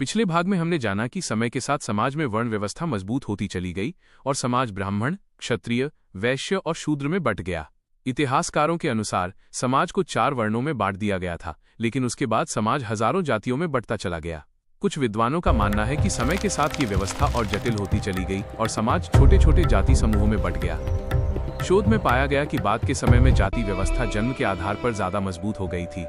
पिछले भाग में हमने जाना कि समय के साथ समाज में वर्ण व्यवस्था मजबूत होती चली गई और समाज ब्राह्मण, क्षत्रिय, वैश्य और शूद्र में बंट गया। इतिहासकारों के अनुसार समाज को 4 वर्णों में बांट दिया गया था, लेकिन उसके बाद समाज हजारों जातियों में बढ़ता चला गया। कुछ विद्वानों का मानना है कि समय के साथ ये व्यवस्था और जटिल होती चली गई और समाज छोटे छोटे जाति समूहों में बंट गया। शोध में पाया गया कि बाद के समय में जाति व्यवस्था जन्म के आधार पर ज्यादा मजबूत हो गई थी।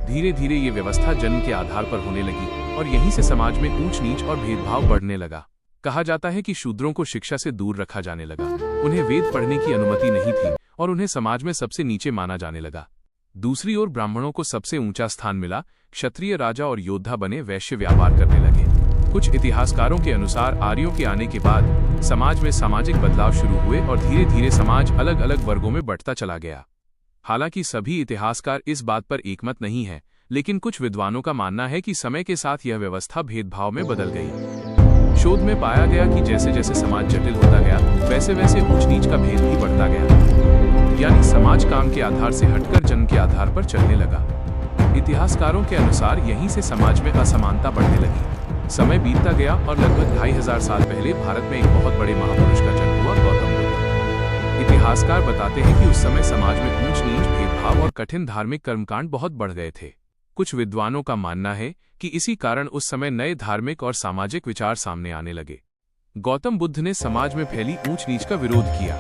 धीरे धीरे ये व्यवस्था जन्म के आधार पर होने लगी और यहीं से समाज में ऊंच नीच और भेदभाव बढ़ने लगा। कहा जाता है कि शूद्रों को शिक्षा से दूर रखा जाने लगा, उन्हें वेद पढ़ने की अनुमति नहीं थी और उन्हें समाज में सबसे नीचे माना जाने लगा। दूसरी ओर ब्राह्मणों को सबसे ऊंचा स्थान मिला, क्षत्रिय राजा और योद्धा बने, वैश्य व्यापार करने लगे। कुछ इतिहासकारों के अनुसार आर्यों के आने के बाद समाज में सामाजिक बदलाव शुरू हुए और धीरे धीरे समाज अलग अलग वर्गों में बढ़ता चला गया। हालांकि सभी इतिहासकार इस बात पर एकमत नहीं है, लेकिन कुछ विद्वानों का मानना है कि समय के साथ यह व्यवस्था भेदभाव में बदल गई। शोध में पाया गया कि जैसे जैसे समाज जटिल होता गया, वैसे वैसे ऊंच नीच का भेद भी बढ़ता गया, यानी समाज काम के आधार से हटकर जन्म के आधार पर चलने लगा। इतिहासकारों के अनुसार यहीं से समाज में असमानता बढ़ने लगी। समय बीतता गया और लगभग 2500 साल पहले भारत में एक बहुत बड़े महापुरुष का जन्म हुआ, गौतम बुद्ध। इतिहासकार बताते हैं कि उस समय समाज में ऊंच नीच, भेदभाव और कठिन धार्मिक कर्मकांड बहुत बढ़ गए थे। कुछ विद्वानों का मानना है कि इसी कारण उस समय नए धार्मिक और सामाजिक विचार सामने आने लगे। गौतम बुद्ध ने समाज में फैली ऊंच नीच का विरोध किया।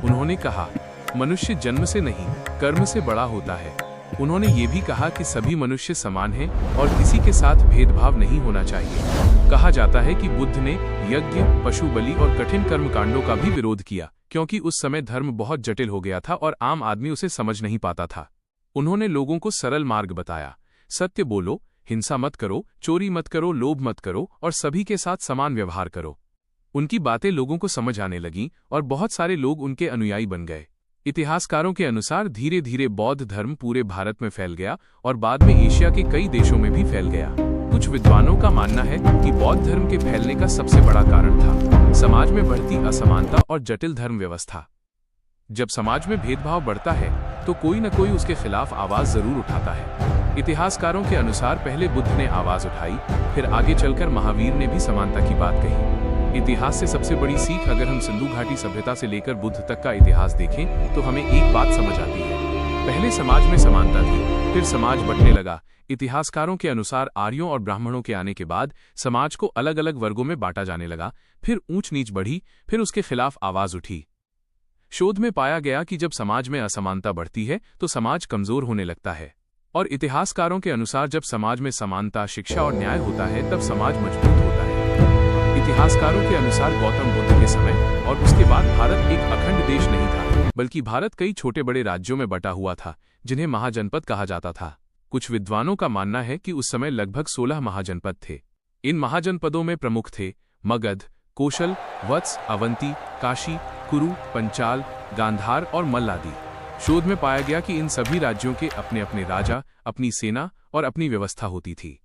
उन्होंने कहा, मनुष्य जन्म से नहीं, कर्म से बड़ा होता है। उन्होंने ये भी कहा कि सभी मनुष्य समान हैं और किसी के साथ भेदभाव नहीं होना चाहिए। कहा जाता है कि बुद्ध ने यज्ञ, पशु बलि और कठिन कर्मकांडों का भी विरोध किया, क्योंकि उस समय धर्म बहुत जटिल हो गया था और आम आदमी उसे समझ नहीं पाता था। उन्होंने लोगों को सरल मार्ग बताया, सत्य बोलो, हिंसा मत करो, चोरी मत करो, लोभ मत करो और सभी के साथ समान व्यवहार करो। उनकी बातें लोगों को समझ आने लगीं और बहुत सारे लोग उनके अनुयायी बन गए। इतिहासकारों के अनुसार धीरे धीरे बौद्ध धर्म पूरे भारत में फैल गया और बाद में एशिया के कई देशों में भी फैल गया। कुछ विद्वानों का मानना है कि बौद्ध धर्म के फैलने का सबसे बड़ा कारण था समाज में बढ़ती असमानता और जटिल धर्म व्यवस्था। जब समाज में भेदभाव बढ़ता है तो कोई न कोई उसके खिलाफ आवाज जरूर उठाता है। इतिहासकारों के अनुसार पहले बुद्ध ने आवाज उठाई, फिर आगे चलकर महावीर ने भी समानता की बात कही। इतिहास से सबसे बड़ी सीख, अगर हम सिंधु घाटी सभ्यता से लेकर बुद्ध तक का इतिहास देखें तो हमें एक बात समझ आती है। पहले समाज में समानता थी, फिर समाज बढ़ने लगा। इतिहासकारों के अनुसार आर्यों और ब्राह्मणों के आने के बाद समाज को अलग अलग वर्गों में बांटा जाने लगा, फिर ऊंच नीच बढ़ी, फिर उसके खिलाफ आवाज उठी। शोध में पाया गया कि जब समाज में असमानता बढ़ती है तो समाज कमजोर होने लगता है, और इतिहासकारों के अनुसार जब समाज में समानता, शिक्षा और न्याय होता है तब समाज मजबूत होता है। इतिहासकारों के अनुसार गौतम बुद्ध के समय और उसके बाद भारत एक अखंड देश नहीं था, बल्कि भारत कई छोटे बड़े राज्यों में बटा हुआ था, जिन्हें महाजनपद कहा जाता था। कुछ विद्वानों का मानना है कि उस समय लगभग 16 महाजनपद थे। इन महाजनपदों में प्रमुख थे मगध, कौशल, वत्स, अवंती, काशी, कुरु, पंचाल, गांधार और मल्ल आदि। शोध में पाया गया कि इन सभी राज्यों के अपने अपने राजा, अपनी सेना और अपनी व्यवस्था होती थी।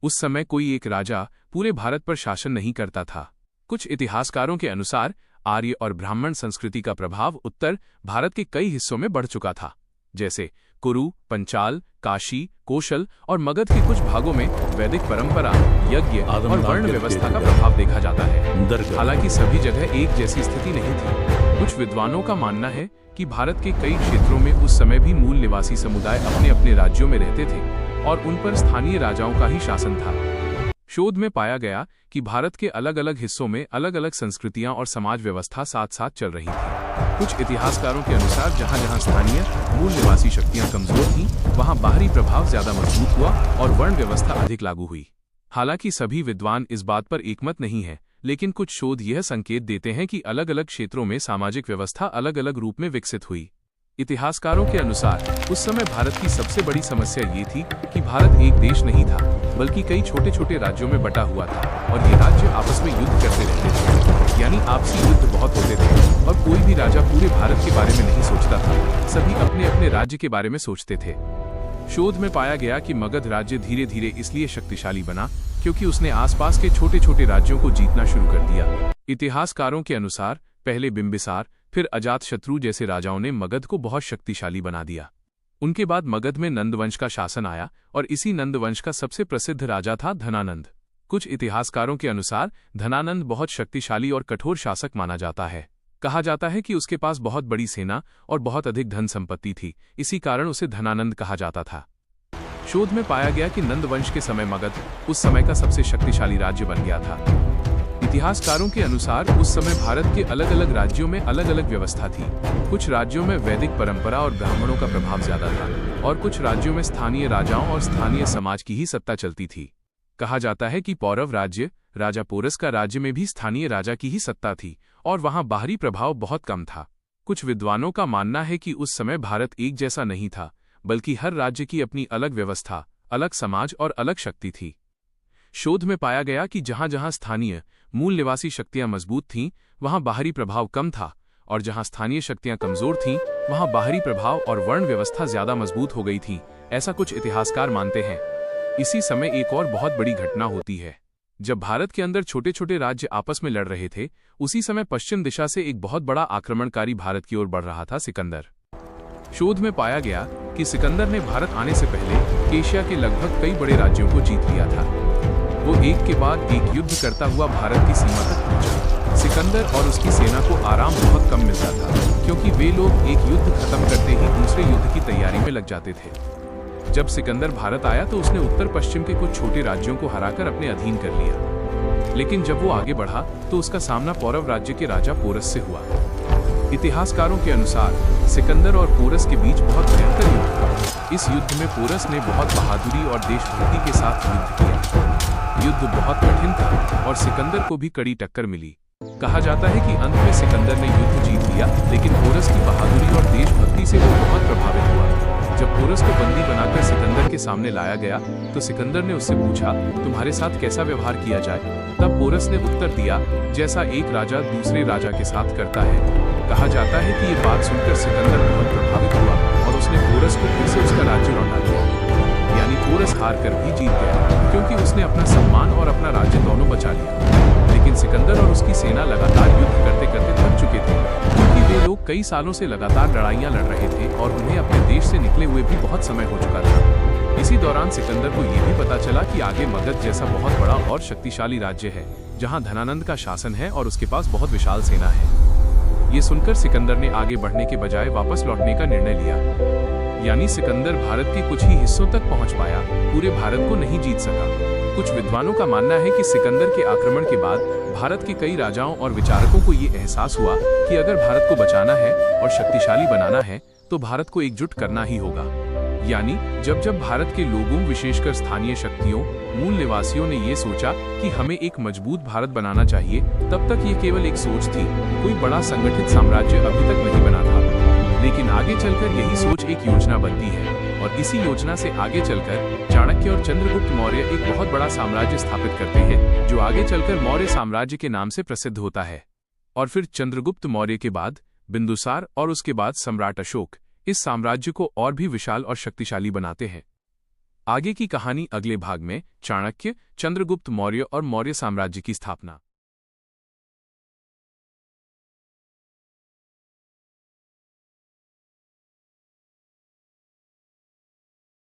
उस समय कोई एक राजा पूरे भारत पर शासन नहीं करता था। कुछ इतिहासकारों के अनुसार आर्य और ब्राह्मण संस्कृति का प्रभाव उत्तर भारत के कई हिस्सों में बढ़ चुका था, जैसे कुरु, पंचाल, काशी, कौशल और मगध के कुछ भागों में वैदिक परंपरा, यज्ञ और वर्ण व्यवस्था का प्रभाव देखा जाता है। हालांकि सभी जगह एक जैसी स्थिति नहीं थी। कुछ विद्वानों का मानना है कि भारत के कई क्षेत्रों में उस समय भी मूल निवासी समुदाय अपने अपने राज्यों में रहते थे और उन पर स्थानीय राजाओं का ही शासन था। शोध में पाया गया कि भारत के अलग अलग हिस्सों में अलग अलग संस्कृतियां और समाज व्यवस्था साथ साथ चल रही थी। कुछ इतिहासकारों के अनुसार जहां जहां स्थानीय मूल निवासी शक्तियां कमजोर थीं, वहां बाहरी प्रभाव ज्यादा मजबूत हुआ और वर्ण व्यवस्था अधिक लागू हुई। हालांकि सभी विद्वान इस बात पर एकमत नहीं है, लेकिन कुछ शोध यह संकेत देते हैं कि अलग अलग क्षेत्रों में सामाजिक व्यवस्था अलग अलग रूप में विकसित हुई। इतिहासकारों के अनुसार उस समय भारत की सबसे बड़ी समस्या ये थी कि भारत एक देश नहीं था, बल्कि कई छोटे छोटे राज्यों में बटा हुआ था और ये राज्य आपस में युद्ध करते रहते थे, यानी आपसी युद्ध बहुत होते थे और कोई भी राजा पूरे भारत के बारे में नहीं सोचता था, सभी अपने अपने राज्य के बारे में सोचते थे। शोध में पाया गया कि मगध राज्य धीरे धीरे इसलिए शक्तिशाली बना क्योंकि उसने आसपास के छोटे छोटे राज्यों को जीतना शुरू कर दिया। इतिहासकारों के अनुसार पहले बिंबिसार, फिर अजातशत्रु जैसे राजाओं ने मगध को बहुत शक्तिशाली बना दिया। उनके बाद मगध में नंद वंश का शासन आया और इसी नंद वंश का सबसे प्रसिद्ध राजा था धनानंद। कुछ इतिहासकारों के अनुसार धनानंद बहुत शक्तिशाली और कठोर शासक माना जाता है। कहा जाता है कि उसके पास बहुत बड़ी सेना और बहुत अधिक धन संपत्ति थी, इसी कारण उसे धनानंद कहा जाता था। शोध में पाया गया कि नंद वंश के समय मगध उस समय का सबसे शक्तिशाली राज्य बन गया था। इतिहासकारों के अनुसार उस समय भारत के अलग अलग राज्यों में अलग अलग व्यवस्था थी। कुछ राज्यों में वैदिक परंपरा और ब्राह्मणों का प्रभाव ज्यादा था और कुछ राज्यों में स्थानीय राजाओं और स्थानीय समाज की ही सत्ता चलती थी। कहा जाता है कि पौरव राज्य, राजा पोरस का राज्य में भी स्थानीय राजा की ही सत्ता थी और वहां बाहरी प्रभाव बहुत कम था। कुछ विद्वानों का मानना है कि उस समय भारत एक जैसा नहीं था, बल्कि हर राज्य की अपनी अलग व्यवस्था, अलग समाज और अलग शक्ति थी। शोध में पाया गया कि जहां जहां स्थानीय मूल निवासी शक्तियां मजबूत थीं, वहां बाहरी प्रभाव कम था, और जहां स्थानीय शक्तियां कमजोर थीं, वहां बाहरी प्रभाव और वर्ण व्यवस्था ज्यादा मजबूत हो गई थी, ऐसा कुछ इतिहासकार मानते हैं। इसी समय एक और बहुत बड़ी घटना होती है। जब भारत के अंदर छोटे छोटे राज्य आपस में लड़ रहे थे, उसी समय पश्चिम दिशा से एक बहुत बड़ा आक्रमणकारी भारत की ओर बढ़ रहा था, सिकंदर। शोध में पाया गया कि सिकंदर ने भारत आने से पहले एशिया के लगभग कई बड़े राज्यों को जीत लिया था। वो एक के बाद एक युद्ध करता हुआ भारत की सीमा तक पहुंचा। सिकंदर और उसकी सेना को आराम बहुत कम मिलता था, क्योंकि वे लोग एक युद्ध खत्म करते ही दूसरे युद्ध की तैयारी में लग जाते थे। जब सिकंदर भारत आया तो उसने उत्तर पश्चिम के कुछ छोटे राज्यों को हराकर अपने अधीन कर लिया। लेकिन जब वो आगे बढ़ा तो उसका सामना पौरव राज्य के राजा पोरस से हुआ। इतिहासकारों के अनुसार सिकंदर और पोरस के बीच बहुत भयंकर युद्ध हुआ। इस युद्ध में पोरस ने बहुत बहादुरी और देशभक्ति के साथ युद्ध किया। युद्ध बहुत कठिन था और सिकंदर को भी कड़ी टक्कर मिली। कहा जाता है कि अंत में सिकंदर ने युद्ध जीत लिया, लेकिन पोरस की बहादुरी और देशभक्ति से वो बहुत प्रभावित हुआ। जब पोरस को बंदी बनाकर सिकंदर के सामने लाया गया तो सिकंदर ने उससे पूछा, तुम्हारे साथ कैसा व्यवहार किया जाए? तब पोरस ने उत्तर दिया, जैसा एक राजा दूसरे राजा के साथ करता है। कहा जाता है कि ये बात सुनकर सिकंदर बहुत प्रभावित हुआ और उसने पोरस को फिर से उसका राज्य लौटा दिया। यानी पोरस हार कर भी जीत गया, क्योंकि उसने अपना सम्मान और अपना राज्य दोनों बचा लिया। लेकिन सिकंदर और उसकी सेना लगातार युद्ध करते करते थक चुके थे, क्योंकि वे लोग कई सालों से लगातार लड़ाइयां लड़ रहे थे और उन्हें अपने देश से निकले हुए भी बहुत समय हो चुका था। इसी दौरान सिकंदर को ये भी पता चला कि आगे मगध जैसा बहुत बड़ा और शक्तिशाली राज्य है, जहां धनानंद का शासन है और उसके पास बहुत विशाल सेना है। ये सुनकर सिकंदर ने आगे बढ़ने के बजाय वापस लौटने का निर्णय लिया। यानी सिकंदर भारत के कुछ ही हिस्सों तक पहुंच पाया, पूरे भारत को नहीं जीत सका। कुछ विद्वानों का मानना है कि सिकंदर के आक्रमण के बाद भारत के कई राजाओं और विचारकों को ये एहसास हुआ कि अगर भारत को बचाना है और शक्तिशाली बनाना है तो भारत को एकजुट करना ही होगा। यानी जब जब भारत के लोगों, विशेषकर स्थानीय शक्तियों, मूल निवासियों ने ये सोचा कि हमें एक मजबूत भारत बनाना चाहिए, तब तक ये केवल एक सोच थी, कोई बड़ा संगठित साम्राज्य अभी तक नहीं बना था। लेकिन आगे चलकर यही सोच एक योजना बनती है और इसी योजना से आगे चलकर चाणक्य और चंद्रगुप्त मौर्य एक बहुत बड़ा साम्राज्य स्थापित करते हैं, जो आगे चलकर मौर्य साम्राज्य के नाम से प्रसिद्ध होता है। और फिर चंद्रगुप्त मौर्य के बाद बिंदुसार और उसके बाद सम्राट अशोक इस साम्राज्य को और भी विशाल और शक्तिशाली बनाते हैं। आगे की कहानी अगले भाग में चाणक्य, चंद्रगुप्त मौर्य और मौर्य साम्राज्य की स्थापना।